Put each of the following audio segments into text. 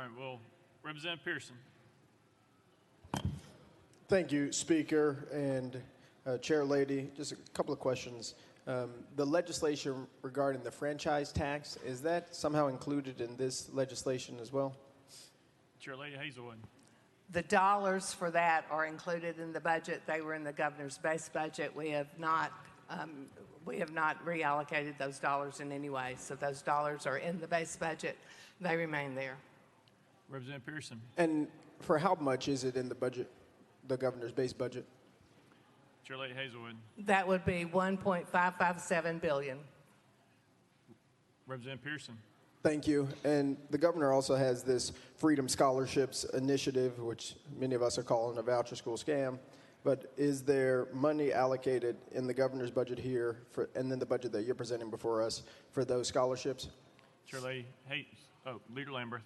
right, well, Representative Pearson. Thank you, Speaker and Chair Lady. Just a couple of questions. The legislation regarding the franchise tax, is that somehow included in this legislation as well? Chair Lady Hazelwood. The dollars for that are included in the budget. They were in the governor's base budget. We have not reallocated those dollars in any way. So those dollars are in the base budget. They remain there. Representative Pearson. And for how much is it in the budget, the governor's base budget? Chair Lady Hazelwood. That would be $1.557 billion. Representative Pearson. Thank you. And the governor also has this Freedom Scholarships initiative, which many of us are calling a voucher school scam. But is there money allocated in the governor's budget here, and then the budget that you're presenting before us, for those scholarships? Chair Lady Leader Lamberth.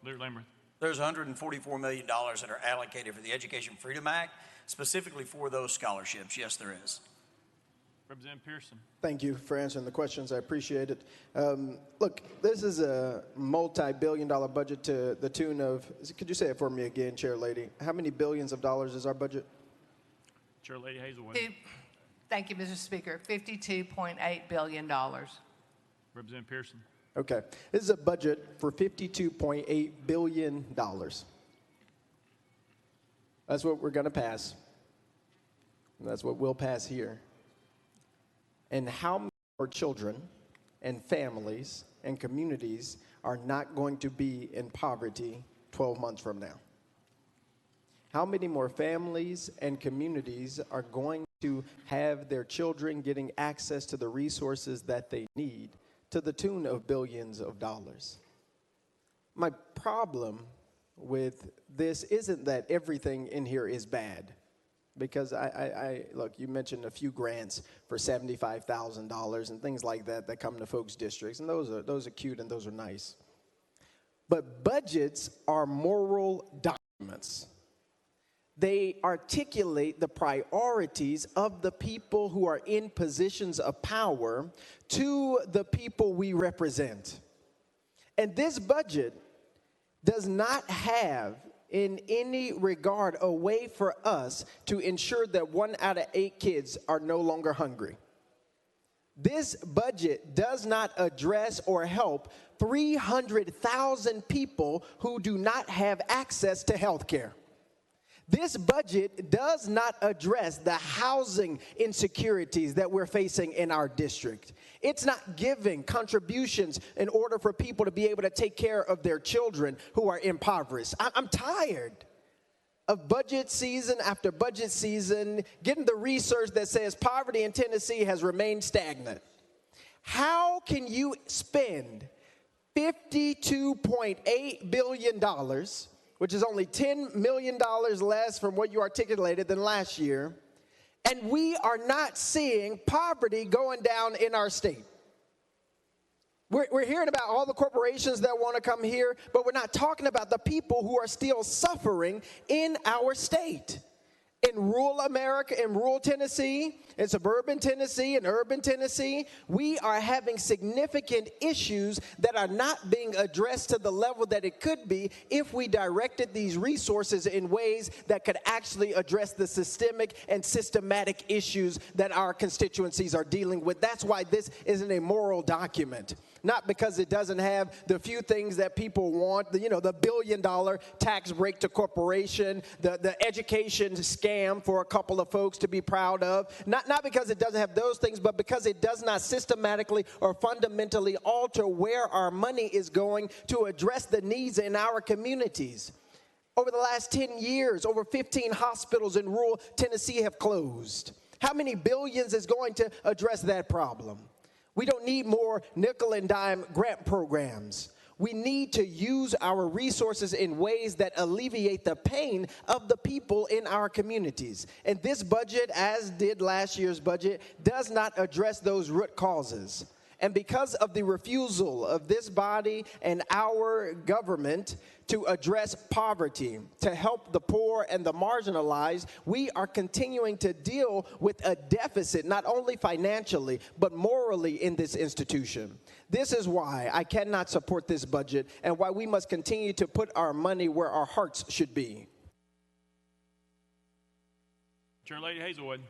Leader Lamberth. There's $144 million that are allocated for the Education Freedom Act, specifically for those scholarships. Yes, there is. Representative Pearson. Thank you for answering the questions. I appreciate it. Look, this is a multi-billion-dollar budget to the tune of, could you say it for me again, Chair Lady? How many billions of dollars is our budget? Chair Lady Hazelwood. Thank you, Mr. Speaker. $52.8 billion. Representative Pearson. Okay. This is a budget for $52.8 billion. That's what we're going to pass. And that's what we'll pass here. And how many more children and families and communities are not going to be in poverty 12 months from now? How many more families and communities are going to have their children getting access to the resources that they need to the tune of billions of dollars? My problem with this isn't that everything in here is bad. Because look, you mentioned a few grants for $75,000 and things like that that come to folks' districts, and those are cute and those are nice. But budgets are moral documents. They articulate the priorities of the people who are in positions of power to the people we represent. And this budget does not have in any regard a way for us to ensure that 1 out of 8 kids are no longer hungry. This budget does not address or help 300,000 people who do not have access to health care. This budget does not address the housing insecurities that we're facing in our district. It's not giving contributions in order for people to be able to take care of their children who are impoverished. I'm tired of budget season after budget season getting the research that says poverty in Tennessee has remained stagnant. How can you spend $52.8 billion, which is only $10 million less from what you articulated than last year, and we are not seeing poverty going down in our state? We're hearing about all the corporations that want to come here, but we're not talking about the people who are still suffering in our state. In rural America, in rural Tennessee, in suburban Tennessee, in urban Tennessee, we are having significant issues that are not being addressed to the level that it could be if we directed these resources in ways that could actually address the systemic and systematic issues that our constituencies are dealing with. That's why this isn't a moral document. Not because it doesn't have the few things that people want, the $1 billion tax break to corporation, the education scam for a couple of folks to be proud of. Not because it doesn't have those things, but because it does not systematically or fundamentally alter where our money is going to address the needs in our communities. Over the last 10 years, over 15 hospitals in rural Tennessee have closed. How many billions is going to address that problem? We don't need more nickel and dime grant programs. We need to use our resources in ways that alleviate the pain of the people in our communities. And this budget, as did last year's budget, does not address those root causes. And because of the refusal of this body and our government to address poverty, to help the poor and the marginalized, we are continuing to deal with a deficit, not only financially, but morally in this institution. This is why I cannot support this budget and why we must continue to put our money where our hearts should be. Chair Lady Hazelwood.